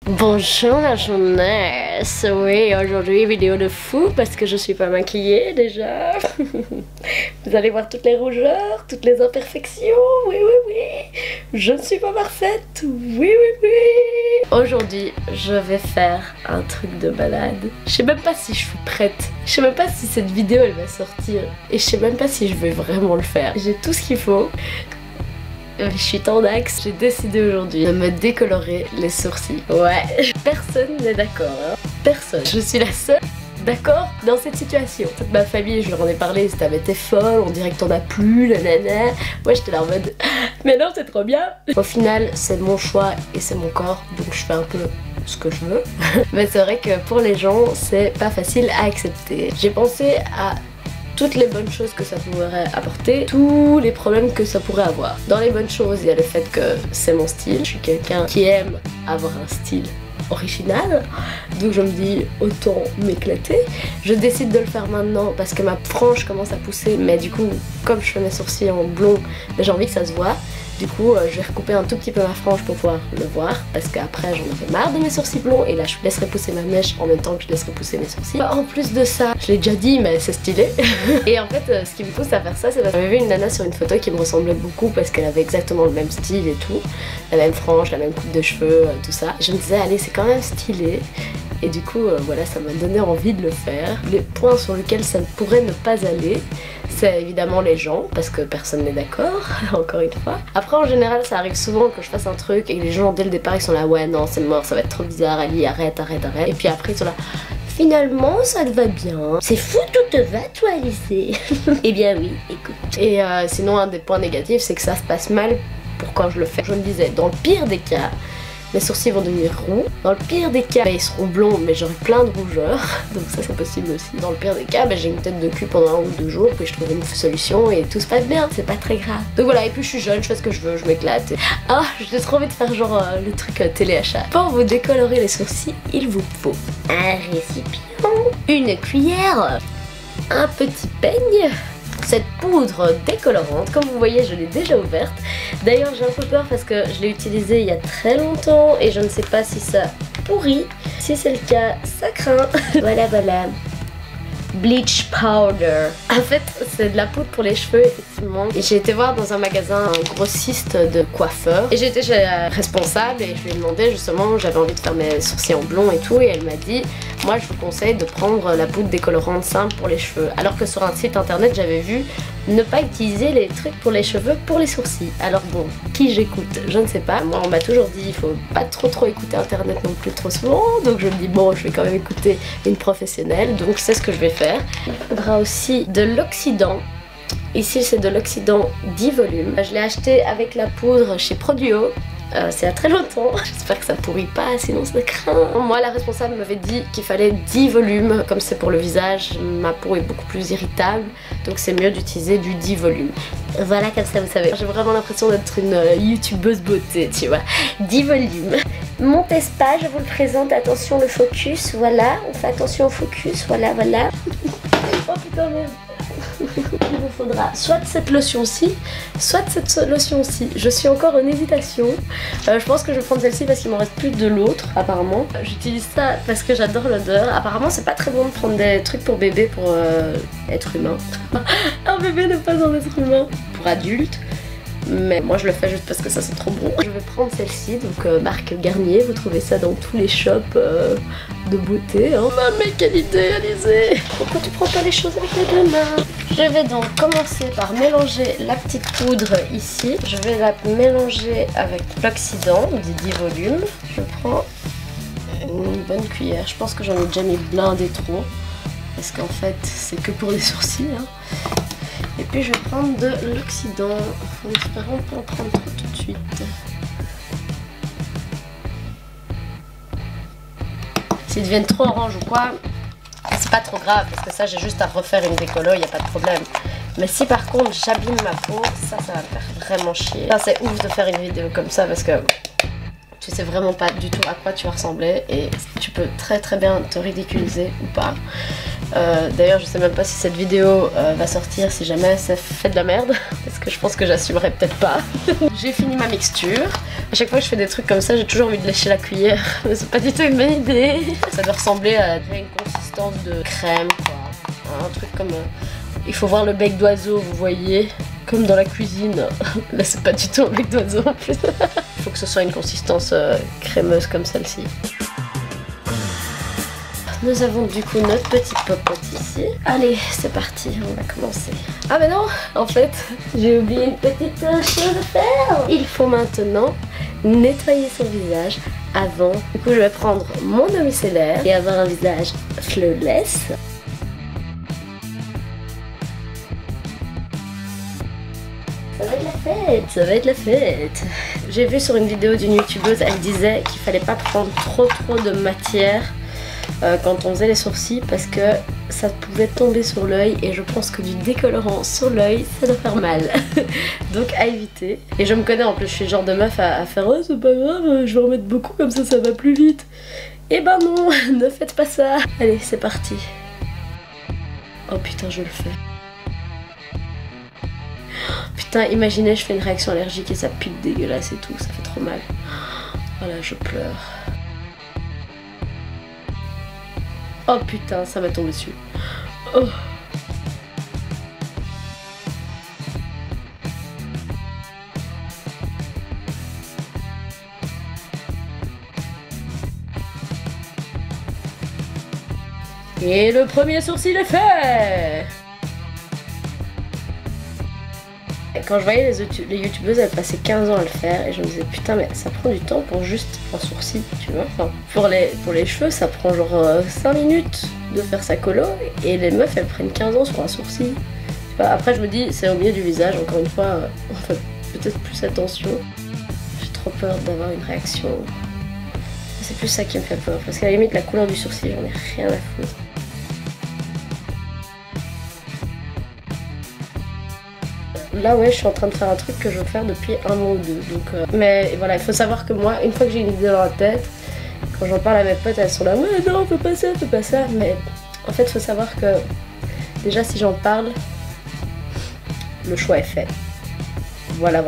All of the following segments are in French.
Bonjour la jeunesse. Oui, aujourd'hui vidéo de fou parce que je suis pas maquillée déjà. Vous allez voir toutes les rougeurs, toutes les imperfections. Oui, oui, oui. Je ne suis pas parfaite. Oui, oui, oui. Aujourd'hui, je vais faire un truc de malade. Je sais même pas si je suis prête. Je sais même pas si cette vidéo elle va sortir. Et je sais même pas si je vais vraiment le faire. J'ai tout ce qu'il faut. Je suis tendax, j'ai décidé aujourd'hui de me décolorer les sourcils. Ouais, personne n'est d'accord, hein. Personne. Je suis la seule d'accord dans cette situation. Toute ma famille, je leur en ai parlé, c'était mais t'es folle, on dirait que t'en as plus, nanana. Moi j'étais là en mode, mais non c'est trop bien. Au final, c'est mon choix et c'est mon corps, donc je fais un peu ce que je veux. Mais c'est vrai que pour les gens, c'est pas facile à accepter. J'ai pensé à toutes les bonnes choses que ça pourrait apporter, tous les problèmes que ça pourrait avoir. Dans les bonnes choses, il y a le fait que c'est mon style. Je suis quelqu'un qui aime avoir un style original, donc je me dis autant m'éclater. Je décide de le faire maintenant parce que ma frange commence à pousser, mais du coup, comme je fais mes sourcils en blond, j'ai envie que ça se voit. Du coup, je vais recouper un tout petit peu ma frange pour pouvoir le voir, parce qu'après j'en avais marre de mes sourcils blonds, et là je laisserai pousser ma mèche en même temps que je laisserai pousser mes sourcils. En plus de ça, je l'ai déjà dit, mais c'est stylé. Et en fait, ce qui me pousse à faire ça, c'est parce que j'avais vu une nana sur une photo qui me ressemblait beaucoup, parce qu'elle avait exactement le même style et tout, la même frange, la même coupe de cheveux, tout ça. Je me disais, allez, c'est quand même stylé. Et du coup, voilà, ça m'a donné envie de le faire. Les points sur lesquels ça ne pourrait ne pas aller, c'est évidemment les gens, parce que personne n'est d'accord, encore une fois. Après, en général, ça arrive souvent que je fasse un truc et que les gens, dès le départ, ils sont là, ouais, non, c'est mort, ça va être trop bizarre, Ali, arrête, arrête, arrête. Et puis après, ils sont là, finalement, ça te va bien. C'est fou, tout te va, toi, Alice. Eh bien oui, écoute. Et sinon, un des points négatifs, c'est que ça se passe mal pour quand je le fais. Je me disais, dans le pire des cas, mes sourcils vont devenir ronds. Dans le pire des cas, ils seront blonds, mais j'aurai plein de rougeurs. Donc ça, c'est possible aussi. Dans le pire des cas, j'ai une tête de cul pendant 1 ou 2 jours, puis je trouve une solution et tout se passe bien. C'est pas très grave. Donc voilà, et puis je suis jeune, je fais ce que je veux, je m'éclate. Ah, j'ai trop envie de faire genre le truc téléachat. Pour vous décolorer les sourcils, il vous faut un récipient, une cuillère, un petit peigne, cette poudre décolorante. Comme vous voyez, je l'ai déjà ouverte. D'ailleurs, j'ai un peu peur parce que je l'ai utilisée il y a très longtemps et je ne sais pas si ça pourrit. Si c'est le cas, ça craint. Voilà, voilà. Bleach powder. En fait, c'est de la poudre pour les cheveux, effectivement. Et j'ai été voir dans un magasin un grossiste de coiffeur. Et j'ai été chez la responsable et je lui ai demandé justement, j'avais envie de faire mes sourcils en blond et tout. Et elle m'a dit, moi je vous conseille de prendre la poudre décolorante simple pour les cheveux. Alors que sur un site internet, j'avais vu ne pas utiliser les trucs pour les cheveux pour les sourcils. Alors bon, qui j'écoute? Je ne sais pas. Moi on m'a toujours dit il faut pas trop écouter internet non plus trop souvent. Donc je me dis bon, je vais quand même écouter une professionnelle. Donc c'est ce que je vais faire. Il faudra aussi de l'oxydant. Ici c'est de l'oxydant 10 volumes. Je l'ai acheté avec la poudre chez Produo. C'est il y a très longtemps, j'espère que ça pourrit pas, sinon ça craint. Moi la responsable m'avait dit qu'il fallait 10 volumes, comme c'est pour le visage, ma peau est beaucoup plus irritable, donc c'est mieux d'utiliser du 10 volumes. Voilà, comme ça vous savez, j'ai vraiment l'impression d'être une youtubeuse beauté, tu vois. 10 volumes. Mon test pas, je vous le présente, attention le focus, voilà, on fait attention au focus, voilà, voilà. Oh putain merde. Il vous faudra soit cette lotion-ci, soit cette lotion-ci. Je suis encore en hésitation. Je pense que je vais prendre celle-ci parce qu'il m'en reste plus de l'autre, apparemment. J'utilise ça parce que j'adore l'odeur. Apparemment, c'est pas très bon de prendre des trucs pour bébé pour être humain. Un bébé n'est pas un être humain. Pour adulte. Mais moi je le fais juste parce que ça c'est trop bon. Je vais prendre celle-ci, donc marque Garnier, vous trouvez ça dans tous les shops de beauté. Hein. Mais quelle idée, Alizée! Pourquoi tu prends pas les choses avec les deux mains? Je vais donc commencer par mélanger la petite poudre ici. Je vais la mélanger avec l'oxydant des 10 volumes. Je prends une bonne cuillère. Je pense que j'en ai déjà mis blindé trop. Parce qu'en fait c'est que pour les sourcils. Hein. Et puis je vais prendre de l'oxydant, en espérant pas en prendre trop tout de suite. S'ils deviennent trop orange ou quoi, c'est pas trop grave parce que ça j'ai juste à refaire une décolo, il n'y a pas de problème. Mais si par contre j'abîme ma peau, ça va me faire vraiment chier. C'est ouf de faire une vidéo comme ça parce que tu sais vraiment pas du tout à quoi tu vas ressembler et tu peux très bien te ridiculiser ou pas. D'ailleurs je sais même pas si cette vidéo va sortir si jamais ça fait de la merde parce que je pense que j'assumerai peut-être pas. J'ai fini ma mixture. À chaque fois que je fais des trucs comme ça j'ai toujours envie de lécher la cuillère mais c'est pas du tout une bonne idée. Ça doit ressembler à une consistance de crème quoi. Un truc comme... il faut voir le bec d'oiseau vous voyez, comme dans la cuisine. Là c'est pas du tout un bec d'oiseau en plus. Il faut que ce soit une consistance crémeuse comme celle-ci. Nous avons du coup notre petite popote ici. Allez, c'est parti, on va commencer. Ah mais non, en fait, j'ai oublié une petite chose à faire. Il faut maintenant nettoyer son visage avant. Du coup, je vais prendre mon eau micellaire et avoir un visage flawless. Ça va être la fête, ça va être la fête. J'ai vu sur une vidéo d'une youtubeuse, elle disait qu'il fallait pas prendre trop de matière quand on faisait les sourcils parce que ça pouvait tomber sur l'œil et je pense que du décolorant sur l'œil ça doit faire mal. Donc à éviter. Et je me connais en plus, je suis le genre de meuf à faire oh c'est pas grave, je vais en mettre beaucoup comme ça va plus vite. Et ben non, ne faites pas ça. Allez c'est parti. Oh putain je le fais. Putain imaginez je fais une réaction allergique et ça pique dégueulasse et tout, ça fait trop mal. Voilà je pleure. Oh putain, ça m'a tombé dessus. Oh. Et le premier sourcil est fait. Quand je voyais les youtubeuses, elles passaient 15 ans à le faire et je me disais putain mais ça prend du temps pour juste un sourcil, tu vois. Enfin, pour les cheveux ça prend genre 5 minutes de faire sa colo et les meufs elles prennent 15 ans sur un sourcil. Je sais pas, après je me dis c'est au milieu du visage, encore une fois on fait peut-être plus attention. J'ai trop peur d'avoir une réaction. C'est plus ça qui me fait peur parce qu'à la limite la couleur du sourcil j'en ai rien à foutre. Là ouais je suis en train de faire un truc que je veux faire depuis un mois ou deux donc mais voilà il faut savoir que moi une fois que j'ai une idée dans la tête quand j'en parle à mes potes elles sont là ouais non fais pas ça mais en fait il faut savoir que déjà si j'en parle le choix est fait voilà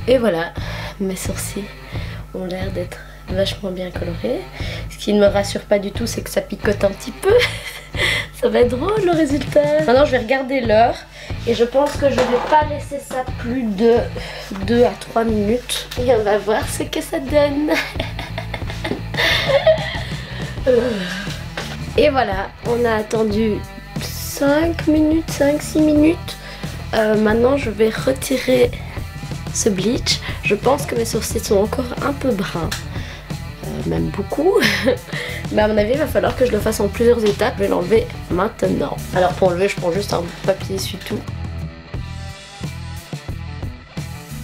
et voilà mes sourcils ont l'air d'être vachement bien colorés. Ce qui ne me rassure pas du tout c'est que ça picote un petit peu. Ça va être drôle le résultat. Maintenant je vais regarder l'heure et je pense que je vais pas laisser ça plus de 2 à 3 minutes. Et on va voir ce que ça donne. Et voilà, on a attendu 5 minutes, 5-6 minutes. Maintenant je vais retirer ce bleach. Je pense que mes sourcils sont encore un peu bruns. Même beaucoup. Mais à mon avis il va falloir que je le fasse en plusieurs étapes. Je vais l'enlever maintenant. Alors pour enlever je prends juste un papier essuie-tout.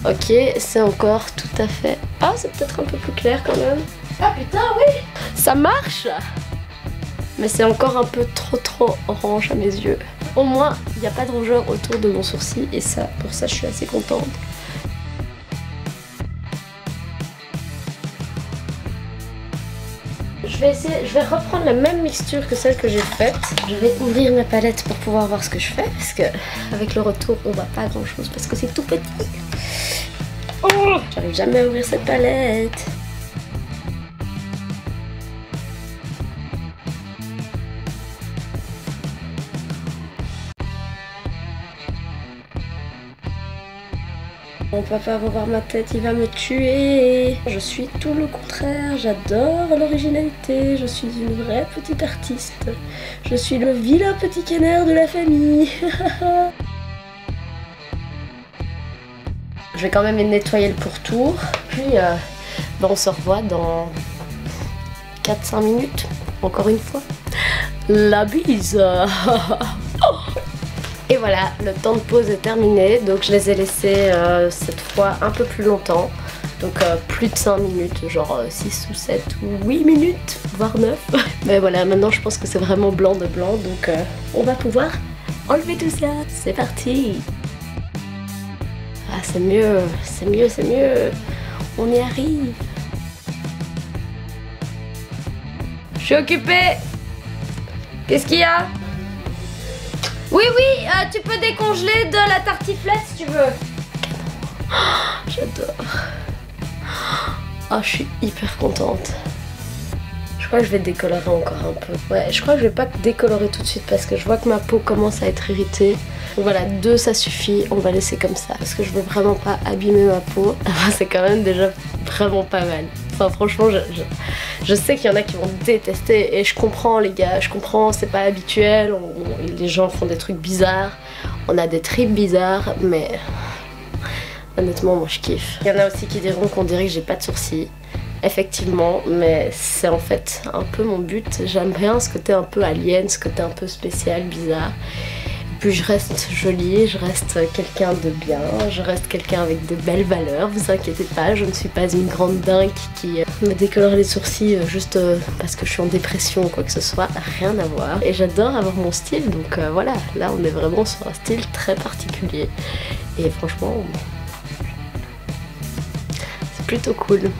Ok c'est encore tout à fait... Ah c'est peut-être un peu plus clair quand même. Ah putain oui. Ça marche. Mais c'est encore un peu trop orange à mes yeux. Au moins il n'y a pas de rougeur autour de mon sourcil et ça pour ça je suis assez contente. Je vais reprendre la même mixture que celle que j'ai faite. Je vais ouvrir ma palette pour pouvoir voir ce que je fais parce que avec le retour on voit pas grand chose parce que c'est tout petit. Oh, j'arrive jamais à ouvrir cette palette. Mon papa va voir ma tête, il va me tuer. Je suis tout le contraire, j'adore l'originalité, je suis une vraie petite artiste. Je suis le vilain petit canard de la famille. Je vais quand même nettoyer le pourtour, puis on se revoit dans 4-5 minutes, encore une fois. La bise. Et voilà, le temps de pause est terminé, donc je les ai laissés cette fois un peu plus longtemps. Donc plus de 5 minutes, genre 6 ou 7 ou 8 minutes, voire 9. Mais voilà, maintenant je pense que c'est vraiment blanc de blanc, donc on va pouvoir enlever tout ça. C'est parti. Ah c'est mieux, c'est mieux, c'est mieux. On y arrive. Je suis occupée. Qu'est-ce qu'il y a? Oui, oui, tu peux décongeler de la tartiflette si tu veux. Oh, j'adore. Oh, je suis hyper contente. Je crois que je vais décolorer encore un peu. Ouais, je crois que je vais pas décolorer tout de suite parce que je vois que ma peau commence à être irritée. Donc voilà, 2 ça suffit, on va laisser comme ça. Parce que je veux vraiment pas abîmer ma peau. C'est quand même déjà vraiment pas mal. Enfin franchement, je sais qu'il y en a qui vont détester et je comprends les gars, je comprends, c'est pas habituel. Les gens font des trucs bizarres, on a des trips bizarres, mais honnêtement moi je kiffe. Il y en a aussi qui diront qu'on dirait que j'ai pas de sourcils. Effectivement, mais c'est en fait un peu mon but. J'aime bien ce côté un peu alien, ce côté un peu spécial, bizarre. Et puis je reste jolie, je reste quelqu'un de bien, je reste quelqu'un avec de belles valeurs, vous inquiétez pas, je ne suis pas une grande dingue qui me décolore les sourcils juste parce que je suis en dépression ou quoi que ce soit, rien à voir. Et j'adore avoir mon style, donc voilà, là on est vraiment sur un style très particulier. Et franchement, c'est plutôt cool.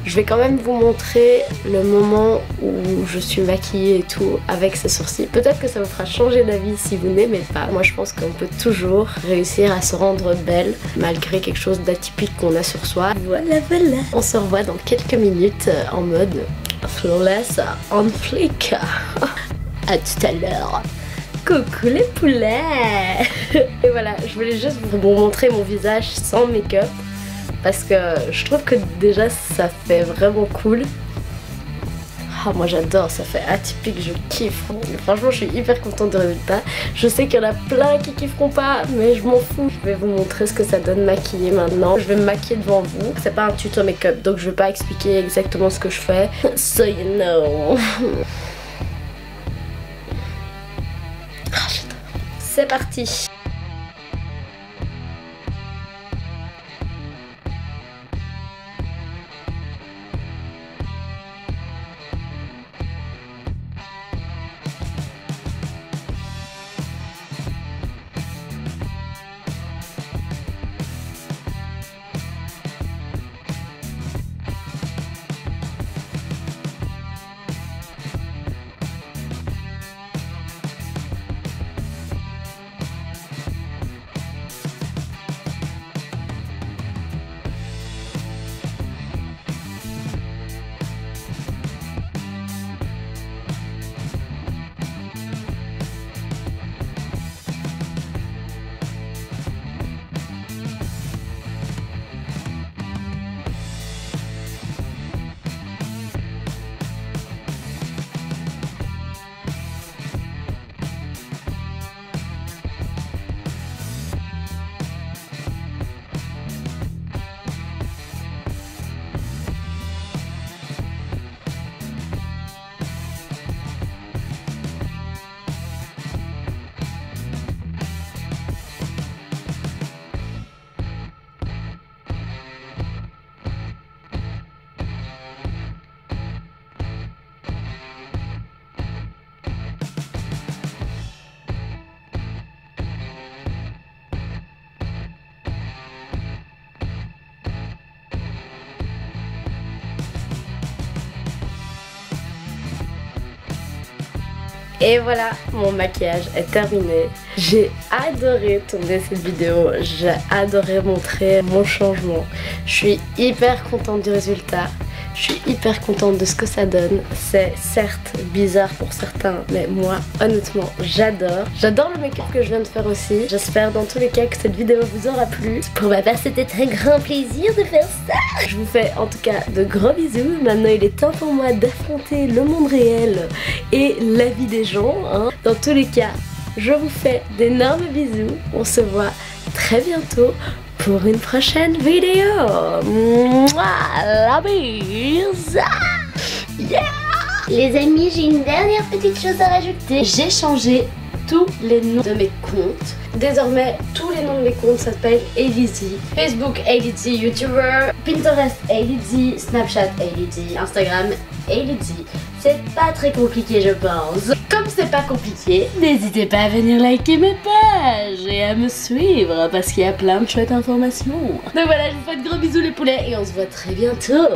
Je vais quand même vous montrer le moment où je suis maquillée et tout avec ces sourcils. Peut-être que ça vous fera changer d'avis si vous n'aimez pas. Moi je pense qu'on peut toujours réussir à se rendre belle malgré quelque chose d'atypique qu'on a sur soi. Voilà, voilà. On se revoit dans quelques minutes en mode flawless on flick. À tout à l'heure. Coucou les poulets. Et voilà, je voulais juste vous montrer mon visage sans make-up. Parce que je trouve que déjà ça fait vraiment cool. Ah, moi j'adore, ça fait atypique, je kiffe. Franchement je suis hyper contente du résultat. Je sais qu'il y en a plein qui kifferont pas, mais je m'en fous. Je vais vous montrer ce que ça donne maquillée maintenant. Je vais me maquiller devant vous. C'est pas un tuto make-up, donc je vais pas expliquer exactement ce que je fais. So you know. Ah, j'adore. C'est parti. Et voilà, mon maquillage est terminé. J'ai adoré tourner cette vidéo, j'ai adoré montrer mon changement. Je suis hyper contente du résultat. Je suis hyper contente de ce que ça donne. C'est certes bizarre pour certains, mais moi honnêtement j'adore. J'adore le make-up que je viens de faire aussi. J'espère dans tous les cas que cette vidéo vous aura plu. Pour ma part c'était un grand plaisir de faire ça. Je vous fais en tout cas de gros bisous. Maintenant il est temps pour moi d'affronter le monde réel et la vie des gens, hein. Dans tous les cas, je vous fais d'énormes bisous. On se voit très bientôt pour une prochaine vidéo. Mouah, la bise. Yeah. Les amis, j'ai une dernière petite chose à rajouter. J'ai changé tous les noms de mes comptes. Désormais, tous les noms de mes comptes s'appellent Elizzy. Facebook Elizzy YouTuber, Pinterest Elizzy, Snapchat Elizzy, Instagram Elizzy. C'est pas très compliqué je pense. Comme c'est pas compliqué, n'hésitez pas à venir liker mes pages et à me suivre parce qu'il y a plein de chouettes informations. Donc voilà, je vous fais de gros bisous les poulets et on se voit très bientôt.